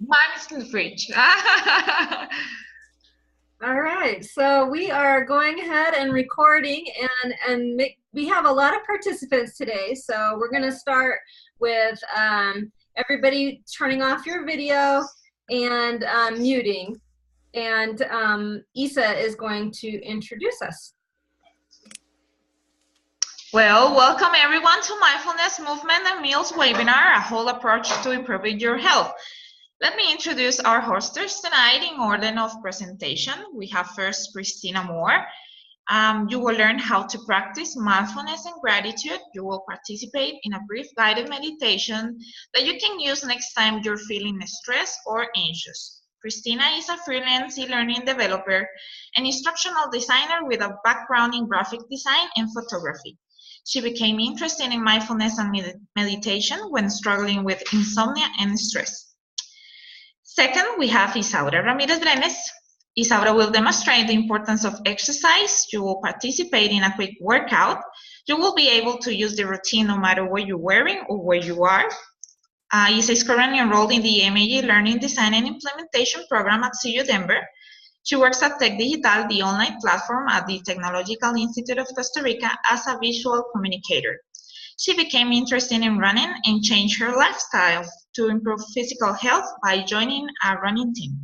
Mine is in the fridge. All right, so we are going ahead and recording, we have a lot of participants today. So we're going to start with everybody turning off your video and muting, and Isa is going to introduce us. Well, welcome everyone to Mindfulness Movement and Meals webinar, a whole approach to improving your health. Let me introduce our hostess tonight in order of presentation. We have first Christina Moore. You will learn how to practice mindfulness and gratitude. You will participate in a brief guided meditation that you can use next time you're feeling stressed or anxious. Christina is a freelance e-learning developer and instructional designer with a background in graphic design and photography. She became interested in mindfulness and meditation when struggling with insomnia and stress. Second, we have Isaura Ramirez Brenes. Isaura will demonstrate the importance of exercise. You will participate in a quick workout. You will be able to use the routine no matter what you're wearing or where you are. Isa is currently enrolled in the MAG Learning Design and Implementation program at CU Denver. She works at Tech Digital, the online platform at the Technological Institute of Costa Rica, as a visual communicator. She became interested in running and changed her lifestyle to improve physical health by joining a running team.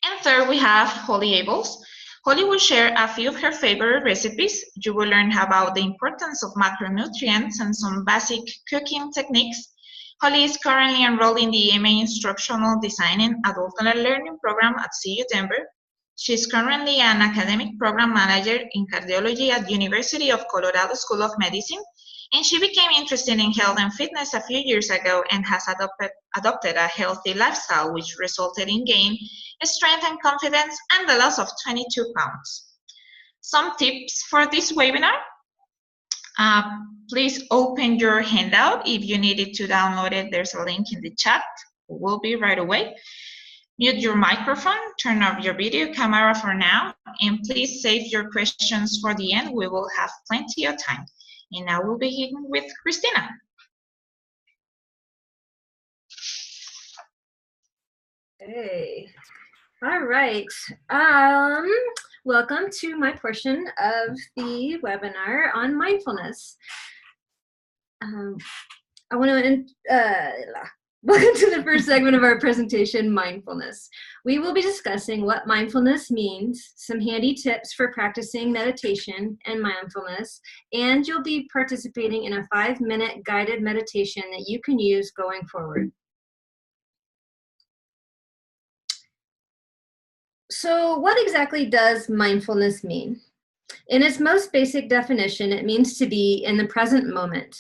And third, we have Holly Abels. Holly will share a few of her favorite recipes. You will learn about the importance of macronutrients and some basic cooking techniques. Holly is currently enrolled in the MA Instructional Design and Adult Learning program at CU Denver. She is currently an academic program manager in cardiology at University of Colorado School of Medicine, and she became interested in health and fitness a few years ago and has adopted a healthy lifestyle, which resulted in gain, strength and confidence, and the loss of 22 pounds. Some tips for this webinar. Please open your handout. If you needed to download it, there's a link in the chat. It will be right away. Mute your microphone, turn off your video camera for now, and please save your questions for the end. We will have plenty of time. And now we'll begin with Christina. Hey, all right. Welcome to my portion of the webinar on mindfulness. I want to welcome to the first segment of our presentation, mindfulness. We will be discussing what mindfulness means, some handy tips for practicing meditation and mindfulness, and you'll be participating in a 5-minute guided meditation that you can use going forward. So what exactly does mindfulness mean? In its most basic definition, it means to be in the present moment.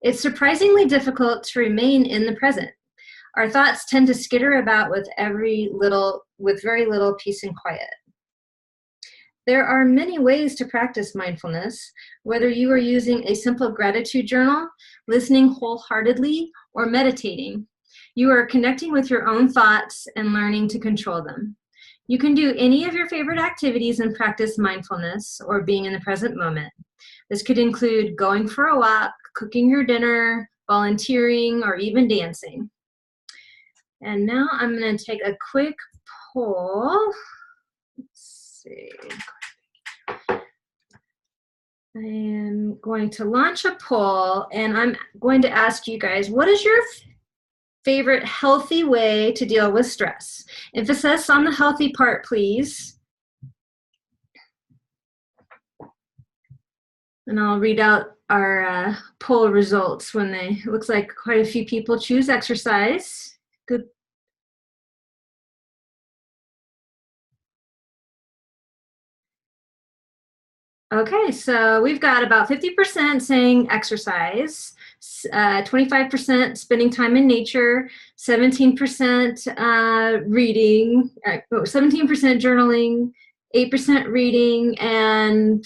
It's surprisingly difficult to remain in the present. Our thoughts tend to skitter about with very little peace and quiet. There are many ways to practice mindfulness, whether you are using a simple gratitude journal, listening wholeheartedly, or meditating. You are connecting with your own thoughts and learning to control them. You can do any of your favorite activities and practice mindfulness or being in the present moment. This could include going for a walk, cooking your dinner, volunteering, or even dancing. And now I'm going to take a quick poll. Let's see. I am going to launch a poll, and I'm going to ask you guys, what is your favorite healthy way to deal with stress? Emphasis on the healthy part, please. And I'll read out our poll results when it looks like quite a few people choose exercise. Good. Okay, so we've got about 50% saying exercise, 25% spending time in nature, 17% reading, 17% journaling, 8% reading, and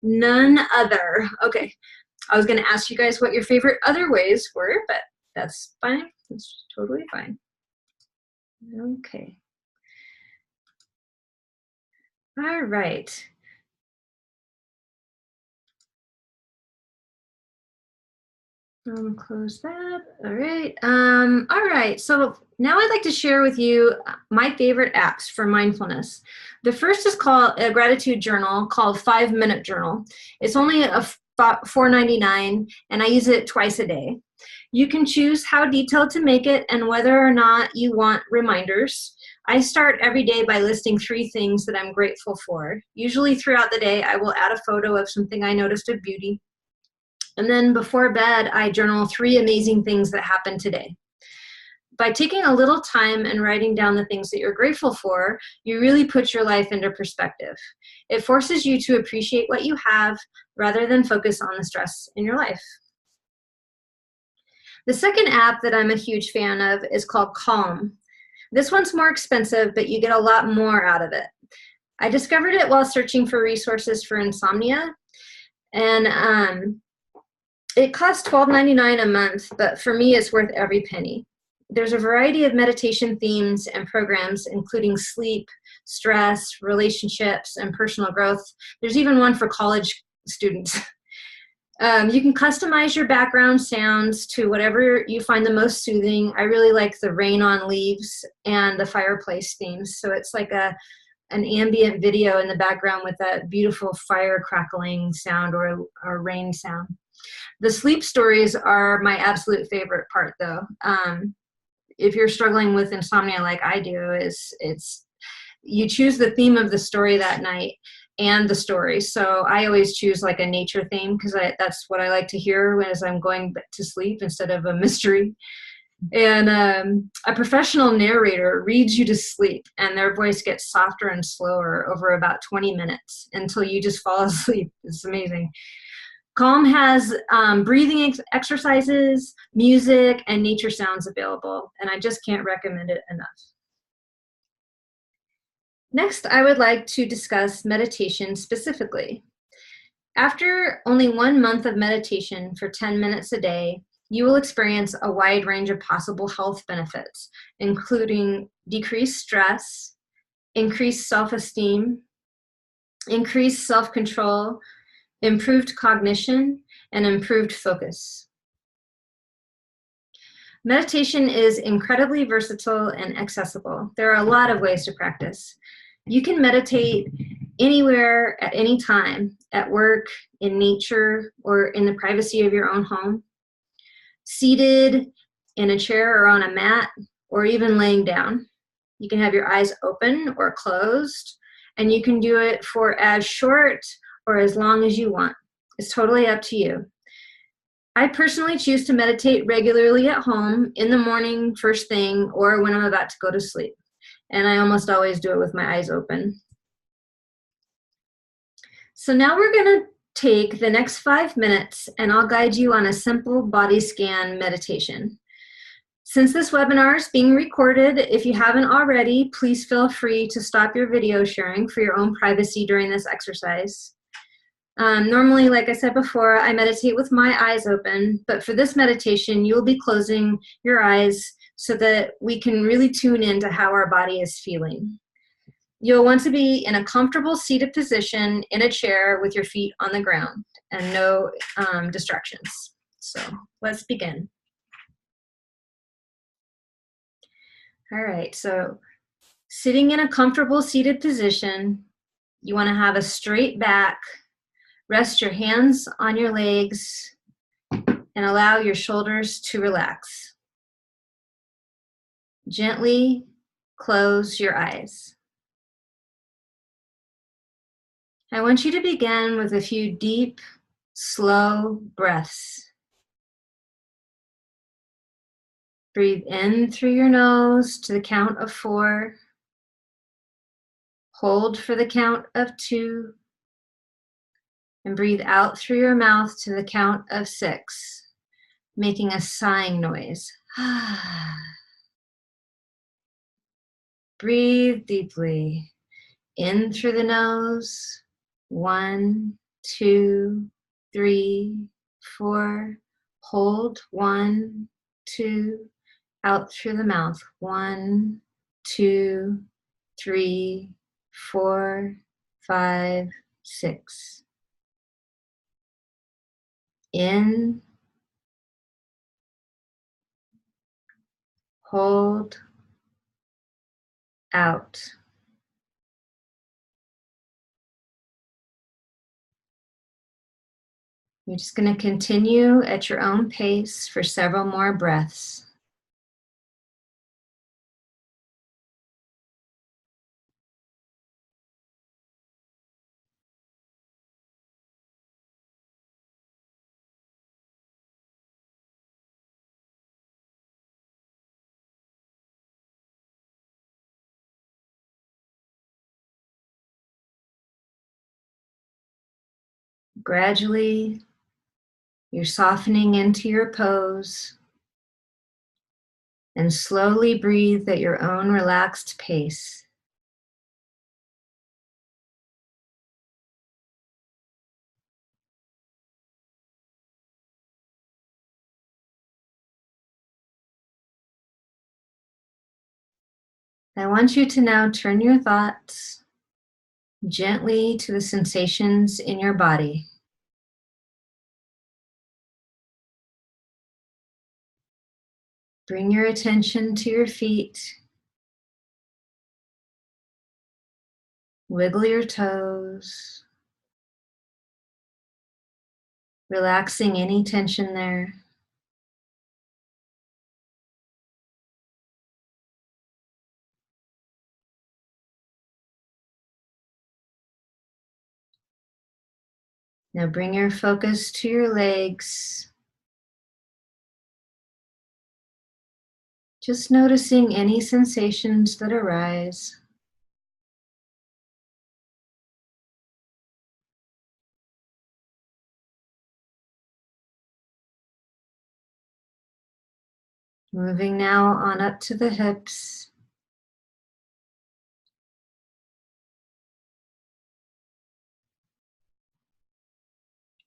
none other. Okay, I was going to ask you guys what your favorite other ways were, but that's fine. That's totally fine. Okay. All right. Close that. All right. All right. So now I'd like to share with you my favorite apps for mindfulness. The first is called a gratitude journal called 5 Minute Journal. It's only $4.99, and I use it twice a day. You can choose how detailed to make it and whether or not you want reminders. I start every day by listing 3 things that I'm grateful for. Usually throughout the day, I will add a photo of something I noticed of beauty. And then before bed, I journal 3 amazing things that happened today. By taking a little time and writing down the things that you're grateful for, you really put your life into perspective. It forces you to appreciate what you have rather than focus on the stress in your life. The second app that I'm a huge fan of is called Calm. This one's more expensive, but you get a lot more out of it. I discovered it while searching for resources for insomnia, and it costs $12.99 a month, but for me, it's worth every penny. There's a variety of meditation themes and programs, including sleep, stress, relationships, and personal growth. There's even one for college students. You can customize your background sounds to whatever you find the most soothing. I really like the rain on leaves and the fireplace themes. So it's like an ambient video in the background with that beautiful fire crackling sound or rain sound. The sleep stories are my absolute favorite part, though. If you're struggling with insomnia like I do, it's you choose the theme of the story that night and the story. So I always choose like a nature theme because that's what I like to hear as I'm going to sleep instead of a mystery. And a professional narrator reads you to sleep, and their voice gets softer and slower over about 20 minutes until you just fall asleep. It's amazing. Calm has breathing exercises, music, and nature sounds available, and I just can't recommend it enough. Next, I would like to discuss meditation specifically. After only 1 month of meditation for 10 minutes a day, you will experience a wide range of possible health benefits, including decreased stress, increased self-esteem, increased self-control, improved cognition, and improved focus. Meditation is incredibly versatile and accessible. There are a lot of ways to practice. You can meditate anywhere at any time, at work, in nature, or in the privacy of your own home, seated in a chair or on a mat, or even laying down. You can have your eyes open or closed, and you can do it for as short or as long as you want. It's totally up to you. I personally choose to meditate regularly at home in the morning, first thing, or when I'm about to go to sleep. And I almost always do it with my eyes open. So now we're going to take the next 5 minutes and I'll guide you on a simple body scan meditation. Since this webinar is being recorded, if you haven't already, please feel free to stop your video sharing for your own privacy during this exercise. Normally, like I said before, I meditate with my eyes open, but for this meditation, you'll be closing your eyes so that we can really tune into how our body is feeling. You'll want to be in a comfortable seated position in a chair with your feet on the ground and no distractions. So let's begin. All right, so sitting in a comfortable seated position, you want to have a straight back. Rest your hands on your legs and allow your shoulders to relax. Gently close your eyes. I want you to begin with a few deep, slow breaths. Breathe in through your nose to the count of 4. Hold for the count of 2. And breathe out through your mouth to the count of 6, making a sighing noise. Breathe deeply. In through the nose. 1, 2, 3, 4. Hold. 1, 2. Out through the mouth. 1, 2, 3, 4, 5, 6. In hold, out. You're just going to continue at your own pace for several more breaths. Gradually, you're softening into your pose and slowly breathe at your own relaxed pace. I want you to now turn your thoughts gently to the sensations in your body. Bring your attention to your feet. Wiggle your toes, relaxing any tension there. Now bring your focus to your legs. Just noticing any sensations that arise. Moving now on up to the hips.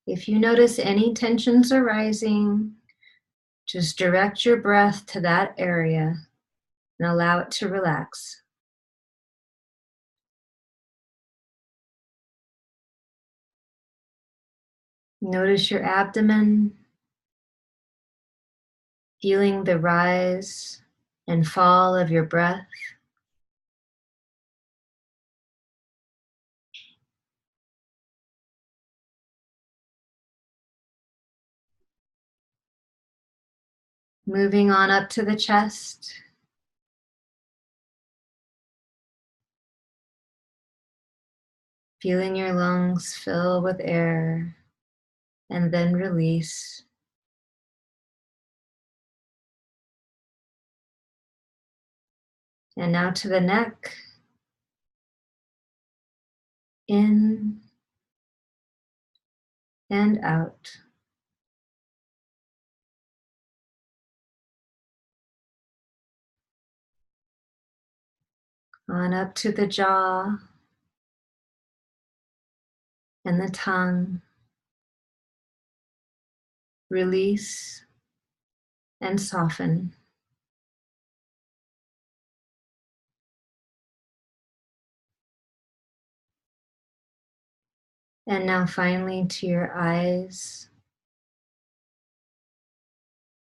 If you notice any tensions arising, just direct your breath to that area and allow it to relax. Notice your abdomen, feeling the rise and fall of your breath. Moving on up to the chest. Feeling your lungs fill with air and then release. And now to the neck. In and out. On up to the jaw and the tongue. Release and soften. And now finally to your eyes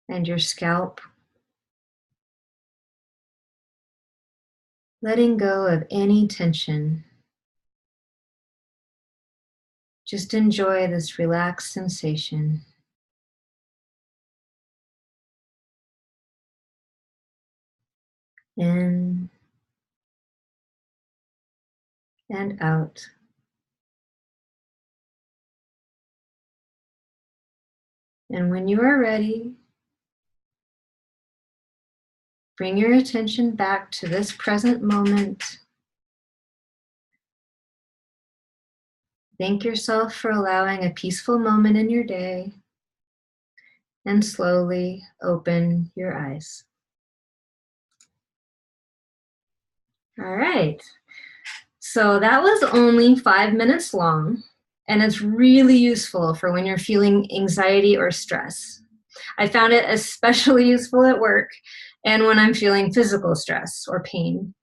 and your scalp. Letting go of any tension. Just enjoy this relaxed sensation. In and out. And when you are ready, bring your attention back to this present moment. Thank yourself for allowing a peaceful moment in your day, and slowly open your eyes. All right, so that was only 5 minutes long, and it's really useful for when you're feeling anxiety or stress. I found it especially useful at work and when I'm feeling physical stress or pain.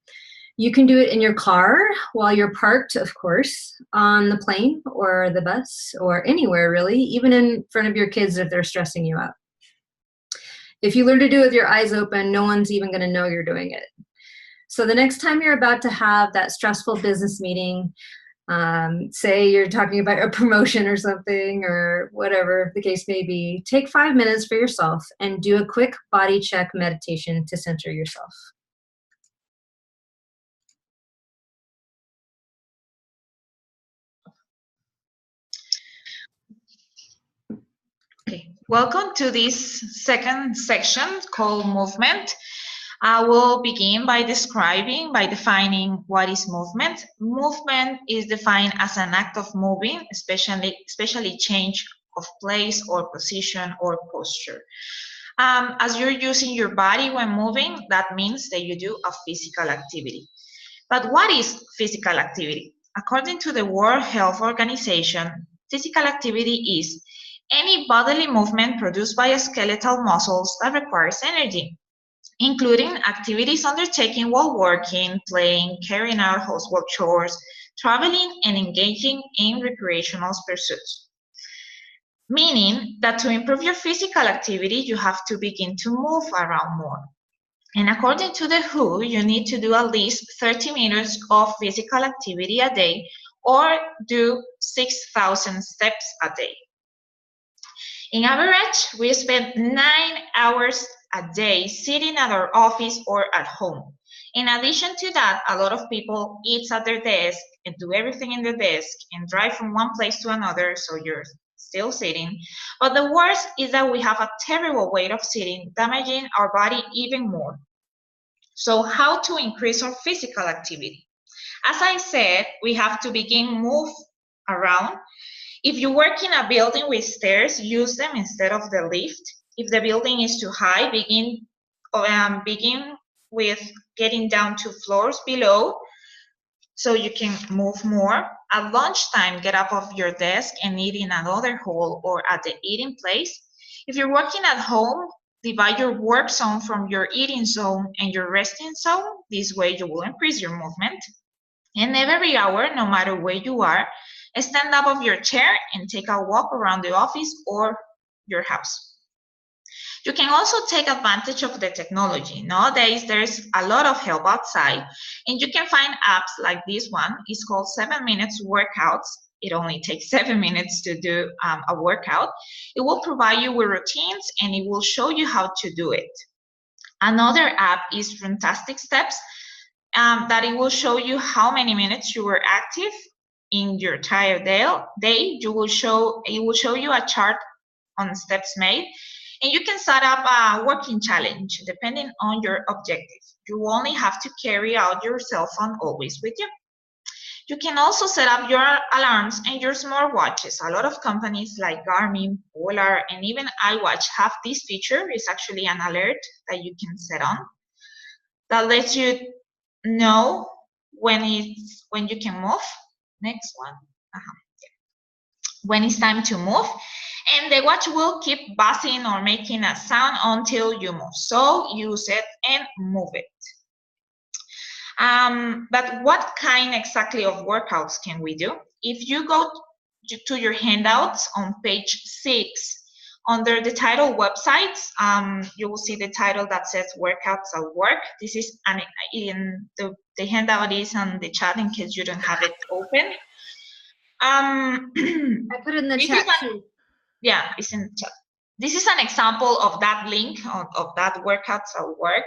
You can do it in your car while you're parked, of course, on the plane or the bus or anywhere really, even in front of your kids if they're stressing you out. If you learn to do it with your eyes open, no one's even going to know you're doing it. So the next time you're about to have that stressful business meeting, say you're talking about a promotion or something or whatever the case may be, take 5 minutes for yourself and do a quick body check meditation to center yourself. Okay, welcome to this second section called movement. I will begin by defining what is movement. Movement is defined as an act of moving, especially change of place or position or posture. As you're using your body when moving, that means that you do a physical activity. But what is physical activity? According to the World Health Organization, physical activity is any bodily movement produced by skeletal muscles that requires energy, including activities undertaken while working, playing, carrying out household chores, traveling, and engaging in recreational pursuits. Meaning that to improve your physical activity, you have to begin to move around more. And according to the WHO, you need to do at least 30 minutes of physical activity a day or do 6,000 steps a day. In average, we spend 9 hours a day sitting at our office or at home. In addition to that, a lot of people eat at their desk and do everything in the desk and drive from one place to another, so you're still sitting. But the worst is that we have a terrible way of sitting, damaging our body even more. So how to increase our physical activity? As I said, we have to begin move around. If you work in a building with stairs, use them instead of the lift. If the building is too high, begin with getting down to floors below so you can move more. At lunchtime, get up off your desk and eat in another hall or at the eating place. If you're working at home, divide your work zone from your eating zone and your resting zone. This way you will increase your movement. And every hour, no matter where you are, stand up off your chair and take a walk around the office or your house. You can also take advantage of the technology. Nowadays, there's a lot of help outside, and you can find apps like this one. It's called 7 Minutes Workouts. It only takes 7 minutes to do a workout. It will provide you with routines, and it will show you how to do it. Another app is Fantastic Steps, that it will show you how many minutes you were active in your entire day. It will show you a chart on steps made, and you can set up a working challenge depending on your objective. You only have to carry out your cell phone always with you. You can also set up your alarms and your smartwatches. A lot of companies like Garmin, Polar, and even iWatch have this feature. It's actually an alert that you can set on that lets you know when you can move. Next one. When it's time to move, and the watch will keep buzzing or making a sound until you move. So use it and move it. But what kind exactly of workouts can we do? If you go to your handouts on page 6, under the title websites, you will see the title that says Workouts at Work. This is the handout is on the chat in case you don't have it open. I put it in the chat too. Yeah, it's in the chat. This is an example of that link of that Workouts at Work.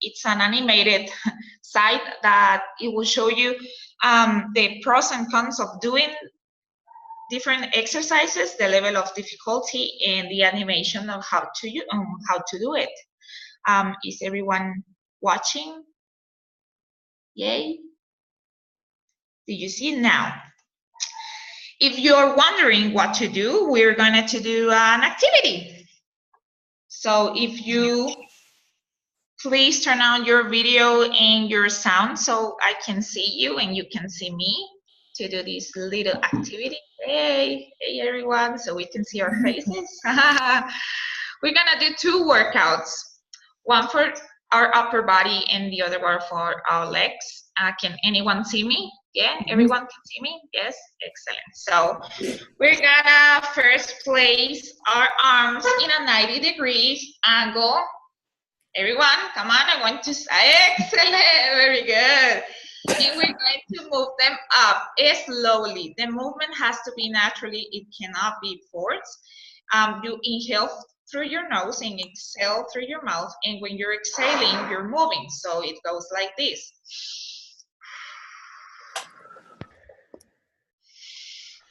It's an animated site that it will show you the pros and cons of doing different exercises, the level of difficulty, and the animation of how to do it. Is everyone watching? Yay! Did you see it now? If you're wondering what to do, we're going to do an activity. So if you please turn on your video and your sound so I can see you and you can see me to do this little activity. Hey everyone, so we can see our faces. We're going to do 2 workouts. One for our upper body and the other one for our legs. Can anyone see me? Yeah, everyone can see me? Yes, excellent. So we're gonna first place our arms in a 90-degree angle. Everyone, come on, I want to say excellent, very good. And we're going to move them up slowly. The movement has to be naturally, it cannot be forced. You inhale through your nose and exhale through your mouth. And when you're exhaling, you're moving. So it goes like this.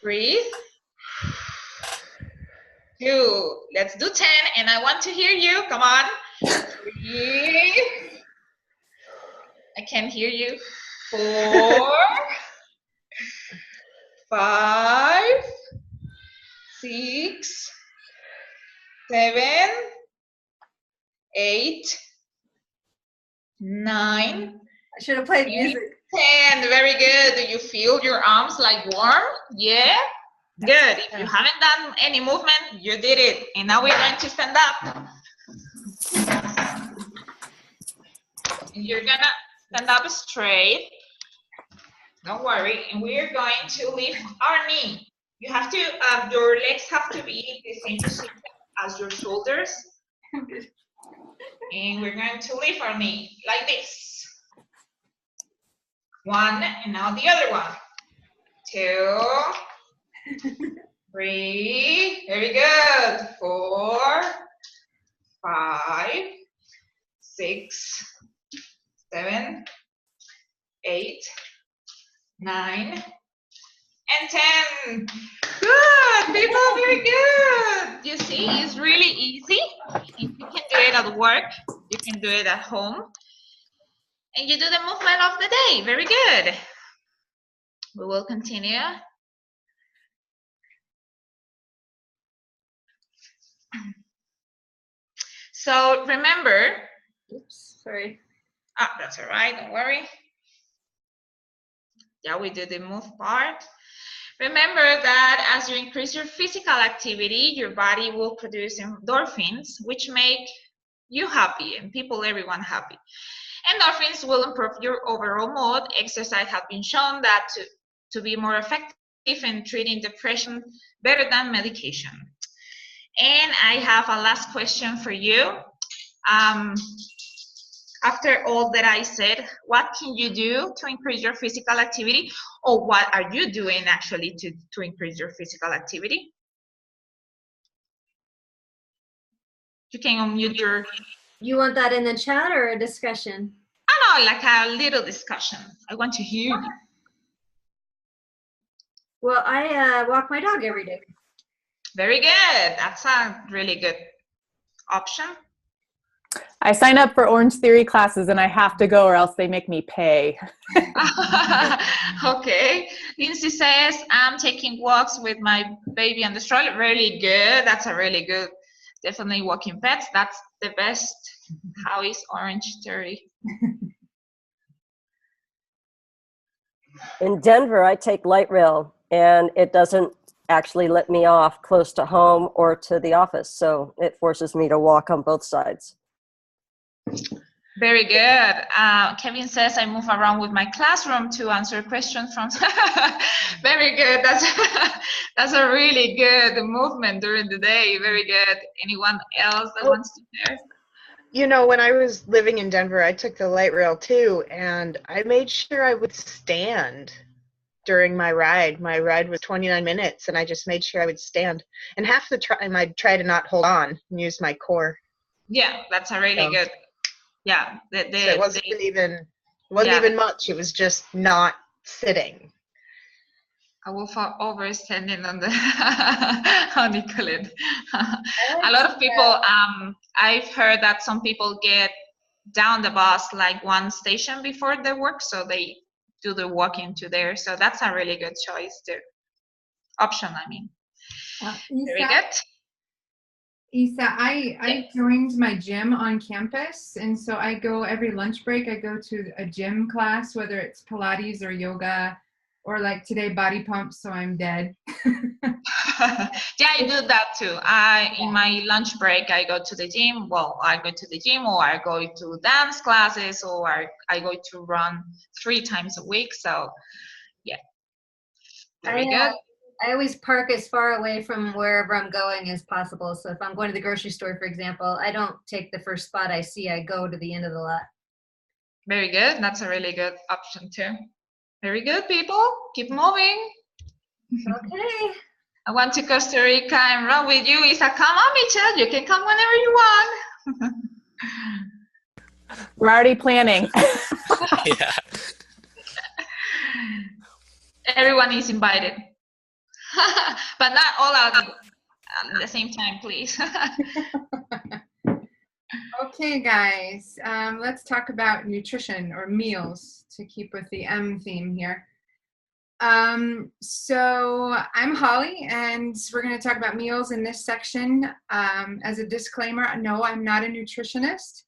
Breathe. 2. Let's do 10. And I want to hear you. Come on. 3. I can hear you. 4. 5. 6. 7. 8. 9. I should have played music. 10. Very good. Do you feel your arms like warm? Yeah? Good. If you haven't done any movement, you did it. And now we're going to stand up. And you're going to stand up straight. Don't worry. And we're going to lift our knee. You have to, your legs have to be the same position as your shoulders. And we're going to lift our knee like this. 1, and now the other one. 2, 3, very good. 4, 5, 6, 7, 8, 9, and 10. Good, people, very good. You see, it's really easy. If you can do it at work, you can do it at home. And you do the movement of the day. Very good. We will continue. So remember. Oops, sorry. That's all right. Don't worry. Yeah, we did the move part. Remember that as you increase your physical activity, your body will produce endorphins, which make you happy and everyone happy. Endorphins will improve your overall mood. Exercise has been shown that to be more effective in treating depression better than medication. And I have a last question for you. After all that I said, what can you do to increase your physical activity? Or what are you doing actually to increase your physical activity? You can unmute your... You want that in the chat or a discussion? I know, like a little discussion. I want to hear you. Well, I walk my dog every day. Very good. That's a really good option. I sign up for Orange Theory classes and I have to go or else they make me pay. Okay. Lindsay says, I'm taking walks with my baby on the stroller. Really good. That's a really good. Definitely walking pets. That's the best. How is Orange Theory? In Denver, I take light rail and it doesn't actually let me off close to home or to the office. So it forces me to walk on both sides. Very good. Kevin says, I move around with my classroom to answer questions from... Very good. That's a really good movement during the day. Very good. Anyone else that wants to share? You know, when I was living in Denver, I took the light rail too, and I made sure I would stand during my ride. My ride was 29 minutes, and I just made sure I would stand. And half the time, I'd try to not hold on and use my core. Yeah, that's a really good... Yeah, so it wasn't even much. It was just not sitting. I will fall over standing on the how do you call it? A lot of people. I've heard that some people get down the bus like one station before their work, so they do the walking to there. So that's a really good choice too. Option, I mean. Very good. Isa, I joined my gym on campus, and so I go every lunch break. I go to a gym class, whether it's Pilates or yoga or like today body pump, so I'm dead. Yeah, I do that too. In my lunch break, I go to the gym. Well, I go to the gym, or I go to dance classes, or I go to run 3 times a week. So, yeah, very good. I always park as far away from wherever I'm going as possible. So if I'm going to the grocery store, for example, I don't take the first spot I see. I go to the end of the lot. Very good. That's a really good option too. Very good, people. Keep moving. Okay. I went to Costa Rica and run with you. Isa, come on, Michelle. You can come whenever you want. We're already planning. Yeah. Everyone is invited. But not all at the same time, please. Okay, guys, let's talk about nutrition or meals to keep with the M theme here. So I'm Holly, and we're going to talk about meals in this section. As a disclaimer, no, I'm not a nutritionist,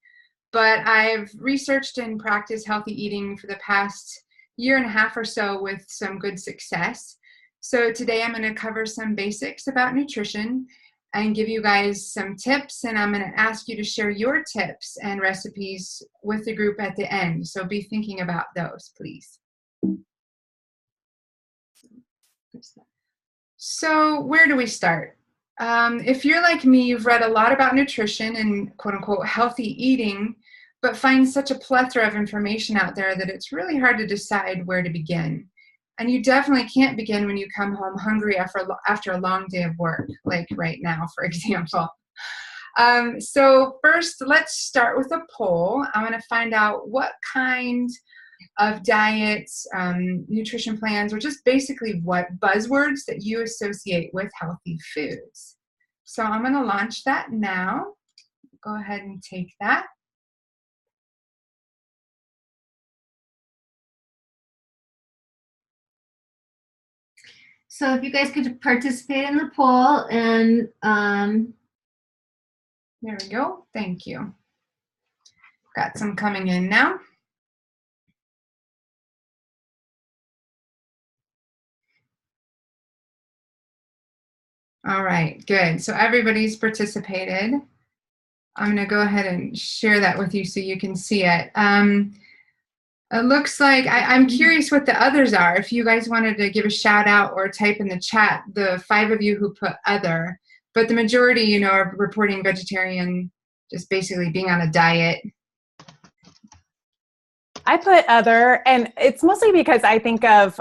but I've researched and practiced healthy eating for the past year and a half or so with some good success. So today I'm going to cover some basics about nutrition and give you guys some tips, and I'm going to ask you to share your tips and recipes with the group at the end. So be thinking about those, please. So where do we start? If you're like me, you've read a lot about nutrition and quote unquote healthy eating, but find such a plethora of information out there that it's really hard to decide where to begin. And you definitely can't begin when you come home hungry after a long day of work, like right now, for example. So first, let's start with a poll. I want to find out what kind of diets, nutrition plans, or just basically what buzzwords that you associate with healthy foods. So I'm going to launch that now. Go ahead and take that. So if you guys could participate in the poll, and there we go. Thank you. Got some coming in now. All right, good. So everybody's participated. I'm going to go ahead and share that with you so you can see it. It looks like, I'm curious what the others are. If you guys wanted to give a shout out or type in the chat, the 5 of you who put other, but the majority, you know, are reporting vegetarian, just basically being on a diet. I put other, and it's mostly because I think of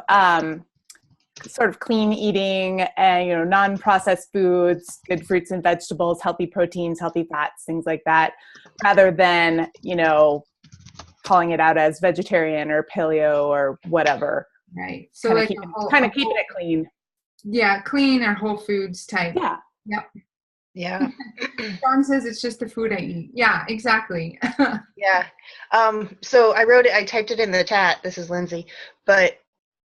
sort of clean eating and, you know, non-processed foods, good fruits and vegetables, healthy proteins, healthy fats, things like that, rather than, you know, calling it out as vegetarian or paleo or whatever. Right. So kind of keeping it clean. Yeah, clean or whole foods type. Yeah. Yep. Yeah. John says it's just the food I eat. Yeah, exactly. Yeah. So I wrote it, I typed it in the chat. This is Lindsay. But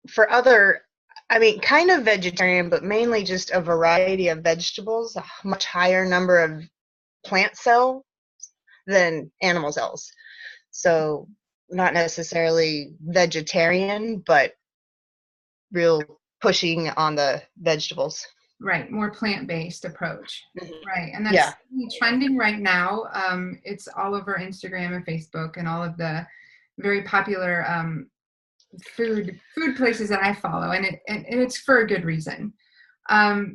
for other, I mean, kind of vegetarian, but mainly just a variety of vegetables, a much higher number of plant cells than animal cells. So not necessarily vegetarian, but real pushing on the vegetables. Right, more plant-based approach. Mm-hmm. Right, and that's trending right now. It's all over Instagram and Facebook and all of the very popular food places that I follow, and it's for a good reason.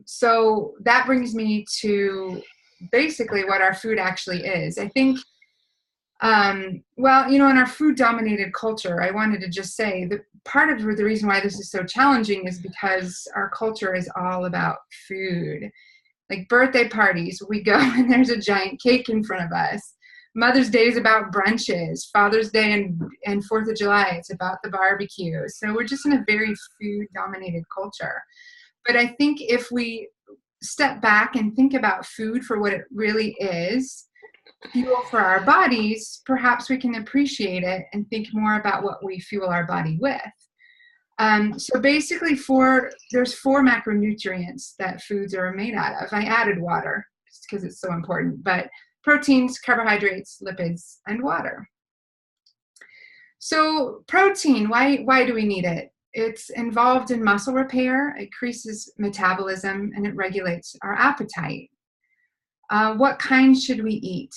So that brings me to basically what our food actually is. I think, well, you know, in our food-dominated culture, I wanted to just say that part of the reason why this is so challenging is because our culture is all about food. Like birthday parties, we go and there's a giant cake in front of us. Mother's Day is about brunches. Father's Day and 4th of July, it's about the barbecue. So we're just in a very food-dominated culture. But I think if we step back and think about food for what it really is, fuel for our bodies, perhaps we can appreciate it and think more about what we fuel our body with. So basically there's 4 macronutrients that foods are made out of. I added water just because it's so important, but proteins, carbohydrates, lipids, and water. So protein, why do we need it? It's involved in muscle repair, it increases metabolism, and it regulates our appetite. What kind should we eat?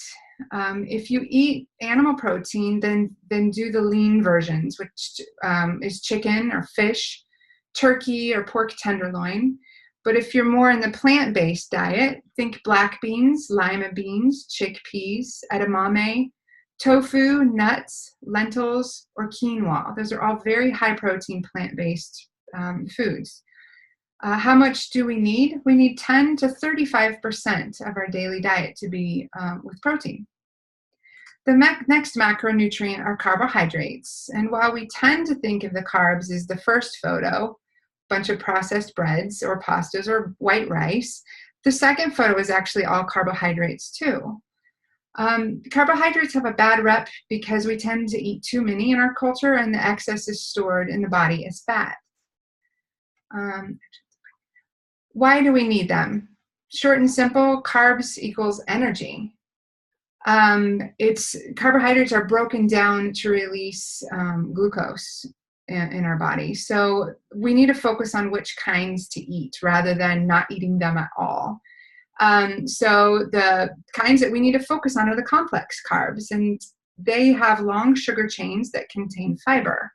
If you eat animal protein, then do the lean versions, which is chicken or fish, turkey or pork tenderloin. But if you're more in the plant-based diet, think black beans, lima beans, chickpeas, edamame, tofu, nuts, lentils, or quinoa. Those are all very high protein plant-based foods. How much do we need? We need 10 to 35% of our daily diet to be with protein. The next macronutrient are carbohydrates. And while we tend to think of the carbs as the first photo, bunch of processed breads or pastas or white rice, the second photo is actually all carbohydrates too. Carbohydrates have a bad rep because we tend to eat too many in our culture, and the excess is stored in the body as fat. Why do we need them? Short and simple, carbs equals energy. Carbohydrates are broken down to release glucose in our body. So we need to focus on which kinds to eat rather than not eating them at all. So the kinds that we need to focus on are the complex carbs, and they have long sugar chains that contain fiber.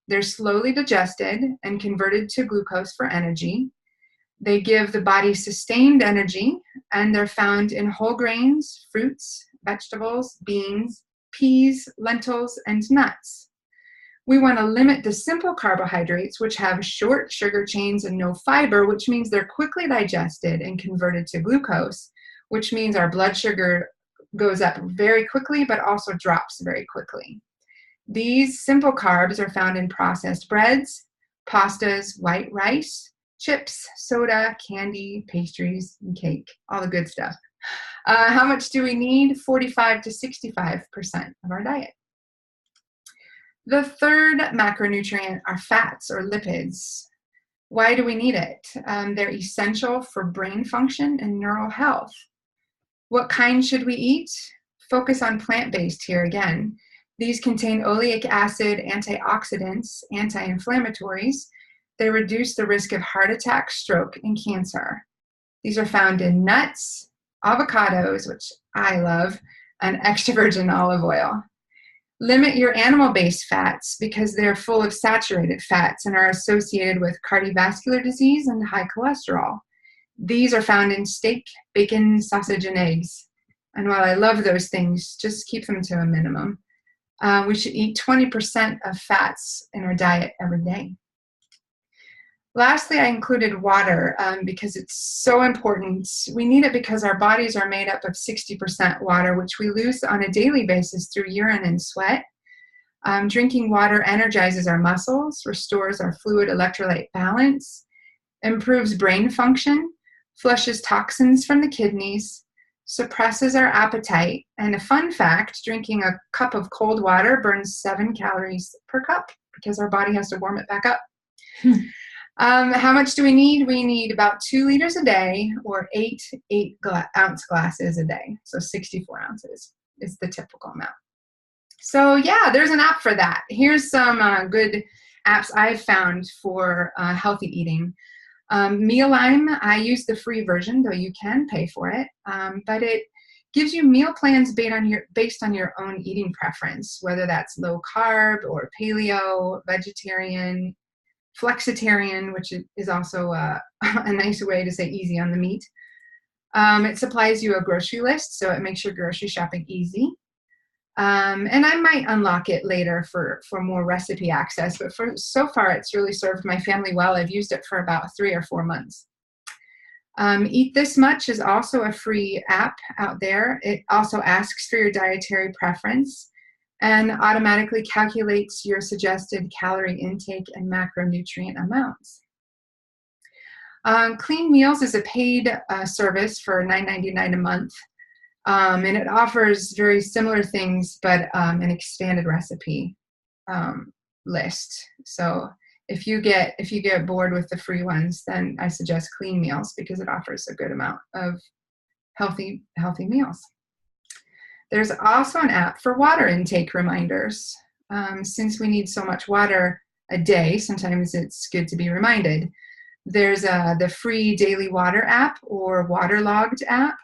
They're slowly digested and converted to glucose for energy. They give the body sustained energy, and they're found in whole grains, fruits, vegetables, beans, peas, lentils, and nuts. We want to limit the simple carbohydrates, which have short sugar chains and no fiber, which means they're quickly digested and converted to glucose, which means our blood sugar goes up very quickly, but also drops very quickly. These simple carbs are found in processed breads, pastas, white rice, chips, soda, candy, pastries, and cake, all the good stuff. How much do we need? 45 to 65% of our diet. The third macronutrient are fats or lipids. Why do we need it? They're essential for brain function and neural health. What kind should we eat? Focus on plant-based here again. These contain oleic acid, antioxidants, anti-inflammatories. They reduce the risk of heart attack, stroke, and cancer. These are found in nuts, avocados, which I love, and extra virgin olive oil. Limit your animal-based fats because they're full of saturated fats and are associated with cardiovascular disease and high cholesterol. These are found in steak, bacon, sausage, and eggs. And while I love those things, just keep them to a minimum. We should eat 20% of fats in our diet every day. Lastly, I included water because it's so important. We need it because our bodies are made up of 60% water, which we lose on a daily basis through urine and sweat. Drinking water energizes our muscles, restores our fluid electrolyte balance, improves brain function, flushes toxins from the kidneys, suppresses our appetite, and a fun fact, drinking a cup of cold water burns 7 calories per cup because our body has to warm it back up. How much do we need? We need about 2 liters a day or 8 8-ounce glasses a day. So 64 ounces is the typical amount. So yeah, there's an app for that. Here's some good apps I've found for healthy eating. Mealime, I use the free version, though you can pay for it. But it gives you meal plans based on your own eating preference, whether that's low carb or paleo, vegetarian, flexitarian, which is also a nice way to say easy on the meat. It supplies you a grocery list, so it makes your grocery shopping easy. And I might unlock it later for more recipe access, but so far it's really served my family well. I've used it for about 3 or 4 months. Eat This Much is also a free app out there. It also asks for your dietary preference and automatically calculates your suggested calorie intake and macronutrient amounts. Clean Meals is a paid service for $9.99 a month, and it offers very similar things, but an expanded recipe list. So if you get bored with the free ones, then I suggest Clean Meals because it offers a good amount of healthy meals. There's also an app for water intake reminders. Since we need so much water, a day. Sometimes it's good to be reminded. There's the free Daily Water app or Waterlogged app,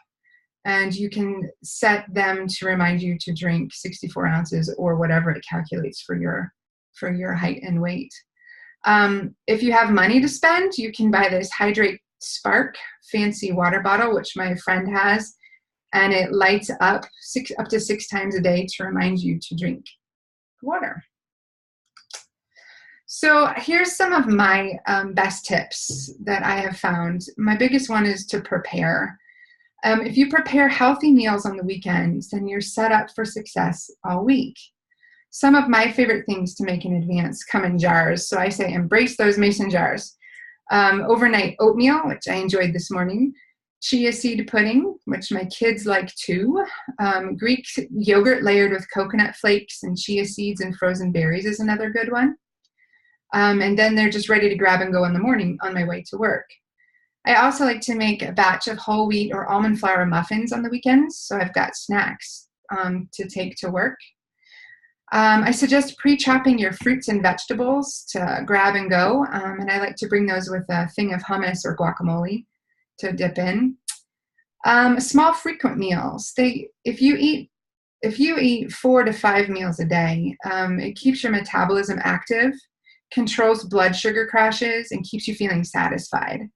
and you can set them to remind you to drink 64 ounces or whatever it calculates for your height and weight. If you have money to spend, you can buy this Hydrate Spark fancy water bottle, which my friend has, and it lights up to 6 times a day to remind you to drink water. So here's some of my best tips that I have found. My biggest one is to prepare. If you prepare healthy meals on the weekends, then you're set up for success all week. Some of my favorite things to make in advance come in jars. So I say embrace those mason jars. Overnight oatmeal, which I enjoyed this morning. Chia seed pudding, which my kids like too. Greek yogurt layered with coconut flakes and chia seeds and frozen berries is another good one. And then they're just ready to grab and go in the morning on my way to work. I also like to make a batch of whole wheat or almond flour muffins on the weekends, so I've got snacks to take to work. I suggest pre-chopping your fruits and vegetables to grab and go, and I like to bring those with a thing of hummus or guacamole to dip in. Small frequent meals. If you eat 4 to 5 meals a day, it keeps your metabolism active, controls blood sugar crashes, and keeps you feeling satisfied.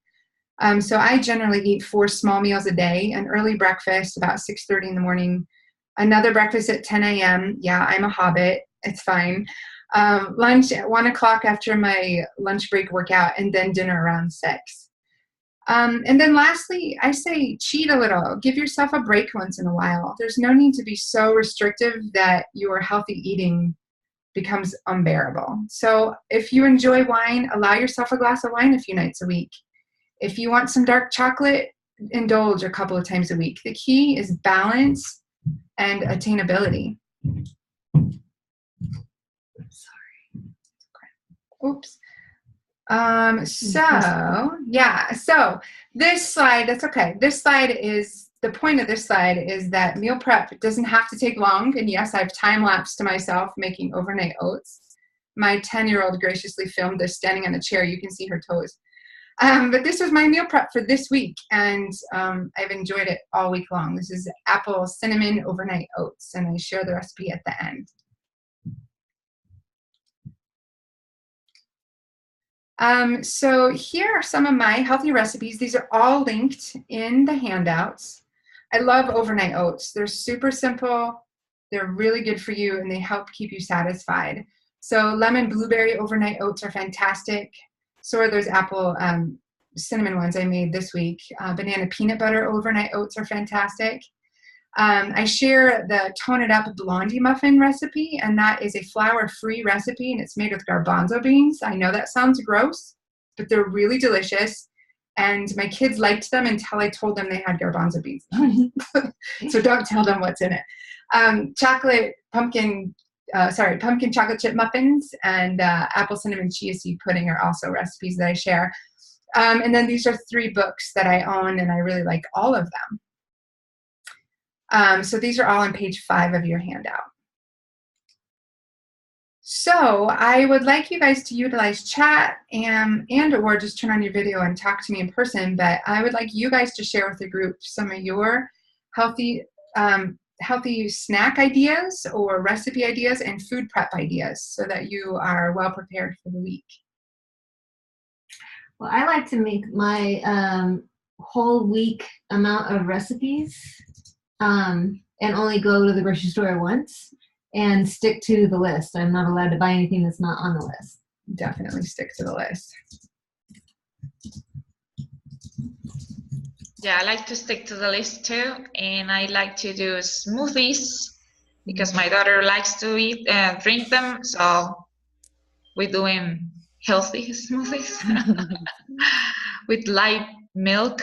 So I generally eat 4 small meals a day, an early breakfast about 6:30 in the morning, another breakfast at 10 a.m. Yeah, I'm a hobbit. It's fine. Lunch at 1 o'clock after my lunch break workout, and then dinner around 6. And then lastly, I say cheat a little. Give yourself a break once in a while. There's no need to be so restrictive that your healthy eating becomes unbearable. So if you enjoy wine, allow yourself a glass of wine a few nights a week. If you want some dark chocolate, indulge a couple of times a week. The key is balance and attainability. Sorry. Oops. So this slide, that's okay. This slide is, the point of this slide is that meal prep doesn't have to take long. And yes, I've time-lapsed to myself making overnight oats. My 10-year-old graciously filmed this standing on a chair. You can see her toes. But this was my meal prep for this week, and I've enjoyed it all week long. This is apple cinnamon overnight oats, and I share the recipe at the end. So here are some of my healthy recipes. These are all linked in the handouts. I love overnight oats. They're super simple. They're really good for you, and they help keep you satisfied. So lemon blueberry overnight oats are fantastic. So are those apple cinnamon ones I made this week. Banana peanut butter overnight oats are fantastic. I share the Tone It Up Blondie muffin recipe, and that is a flour-free recipe, and it's made with garbanzo beans. I know that sounds gross, but they're really delicious, and my kids liked them until I told them they had garbanzo beans. So don't tell them what's in it. Pumpkin chocolate chip muffins and apple cinnamon chia seed pudding are also recipes that I share. And then these are 3 books that I own, and I really like all of them. So these are all on page 5 of your handout. So I would like you guys to utilize chat and or just turn on your video and talk to me in person, but I would like you guys to share with the group some of your healthy snack ideas or recipe ideas and food prep ideas so that you are well prepared for the week. Well, I like to make my whole week amount of recipes and only go to the grocery store once and stick to the list. I'm not allowed to buy anything that's not on the list. Definitely stick to the list. Yeah, I like to stick to the list too, and I like to do smoothies because my daughter likes to drink them, so we're doing healthy smoothies with light milk.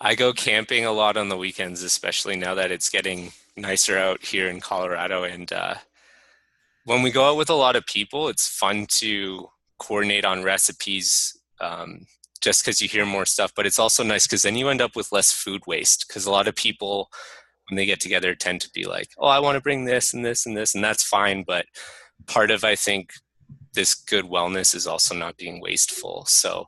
I go camping a lot on the weekends, especially now that it's getting nicer out here in Colorado. And when we go out with a lot of people, it's fun to coordinate on recipes just because you hear more stuff. But it's also nice because then you end up with less food waste, because a lot of people, when they get together tend to be like, oh, I want to bring this and this and this, and that's fine. But part of, I think, this good wellness is also not being wasteful. So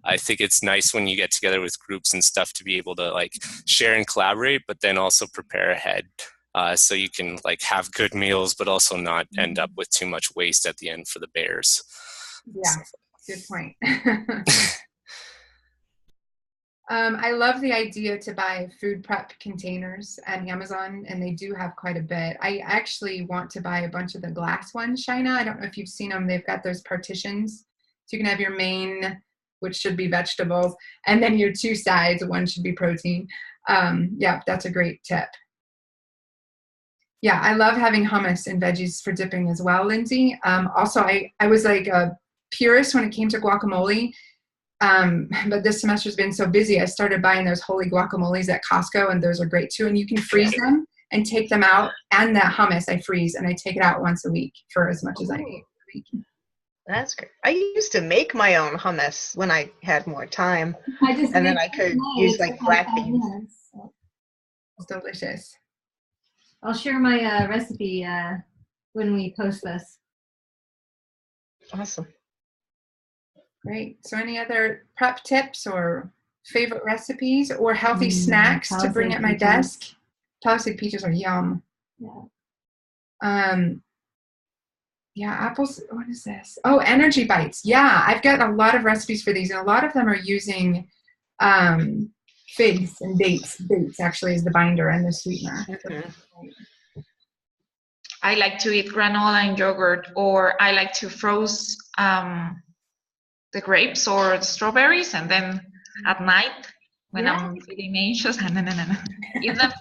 I think it's nice when you get together with groups and stuff to be able to like share and collaborate, but then also prepare ahead. So you can like have good meals, but also not end up with too much waste at the end for the bears. Yeah, good point. I love the idea to buy food prep containers at Amazon, and they do have quite a bit. I actually want to buy a bunch of the glass ones, Shina. I don't know if you've seen them. They've got those partitions. So you can have your main, which should be vegetables, and then your two sides, one should be protein. Yeah, that's a great tip. Yeah, I love having hummus and veggies for dipping as well, Lindsay. Also, I was like a purist when it came to guacamole. But this semester's been so busy, I started buying those holy guacamoles at Costco, and those are great too. And you can freeze them and take them out. And that hummus I freeze, and I take it out once a week for as much as I need a week. That's great. I used to make my own hummus when I had more time, and then I could use like black beans. It's delicious. I'll share my recipe when we post this. Awesome. Great. So any other prep tips or favorite recipes or healthy snacks to bring at my desk? Palisade peaches are yum. Yeah. Yeah, apples. What is this? Oh, energy bites. Yeah, I've got a lot of recipes for these, and a lot of them are using figs and dates. Dates actually is the binder and the sweetener. Mm-hmm. I like to eat granola and yogurt, or I like to freeze the grapes or the strawberries, and then at night when I'm feeling anxious, eat them.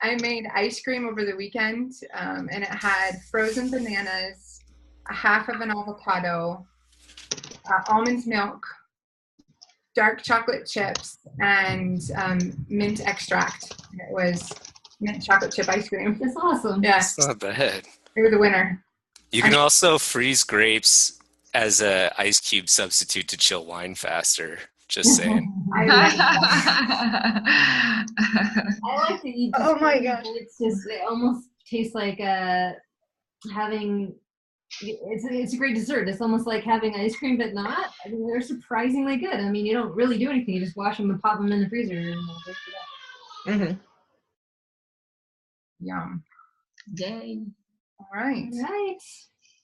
I made ice cream over the weekend, and it had frozen bananas, a half of an avocado, almond milk, dark chocolate chips, and mint extract. It was mint chocolate chip ice cream. That's awesome. Yeah, It's not bad. they were the winner. You can also freeze grapes as a ice cube substitute to chill wine faster. Just saying. I like that. I like to eat. Oh my gosh! It's just, it almost tastes like having. It's a great dessert. It's almost like having ice cream, but not. I mean, they're surprisingly good. I mean, you don't really do anything. You just wash them and pop them in the freezer. And Mm-hmm. Yum. Yay. All right. right.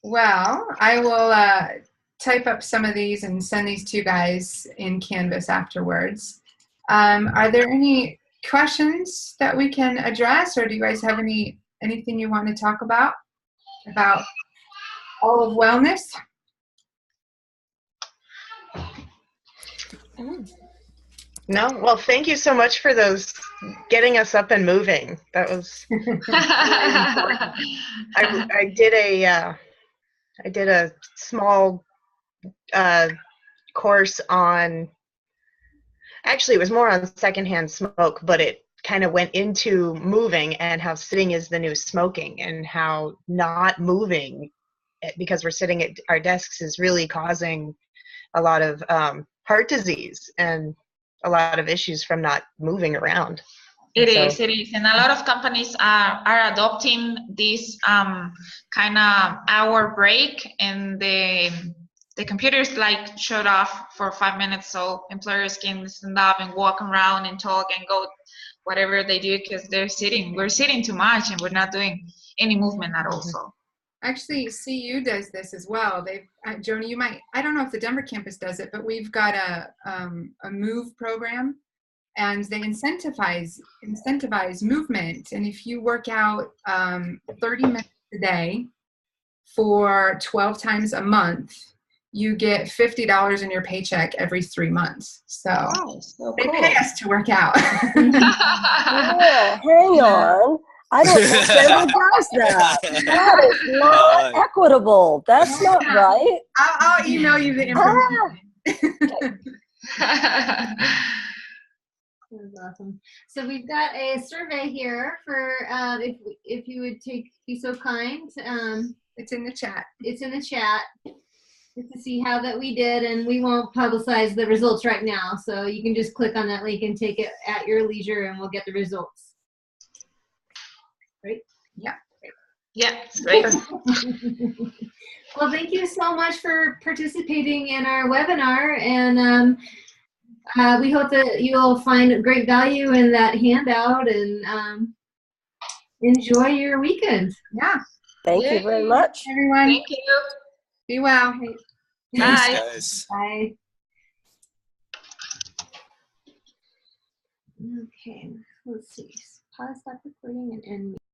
Well, I will type up some of these and send these to you guys in Canvas afterwards. Are there any questions that we can address, or do you guys have anything you want to talk about all of wellness? No? Well, thank you so much for those, getting us up and moving. That was I did a small course on, actually it was more on secondhand smoke, but it kind of went into moving and how sitting is the new smoking, and how not moving because we're sitting at our desks is really causing a lot of heart disease and a lot of issues from not moving around. It is, and a lot of companies are adopting this kind of hour break, and the computers like shut off for 5 minutes, so employers can stand up and walk around and talk and go whatever they do, because we're sitting too much and we're not doing any movement at all. So Actually, CU does this as well. Joni, you might, I don't know if the Denver campus does it, but we've got a move program, and they incentivize movement. And if you work out 30 minutes a day for 12 times a month, you get $50 in your paycheck every 3 months. So, they pay us to work out. Yeah, hang on. I don't think Denver does that. That is not equitable. That's not right. I'll email you the information. That's awesome. So we've got a survey here for if you would be so kind. It's in the chat. It's in the chat. Just to see how that we did, and we won't publicize the results right now, so you can just click on that link and take it at your leisure, and we'll get the results. Right? Yeah. Yeah, it's great. Well, thank you so much for participating in our webinar, and we hope that you'll find great value in that handout, and enjoy your weekend. Yeah. Thank you very much. Everyone, Thank you. be well. Thanks, Bye. guys. Bye. Okay, let's see. Pause, stop recording, and end.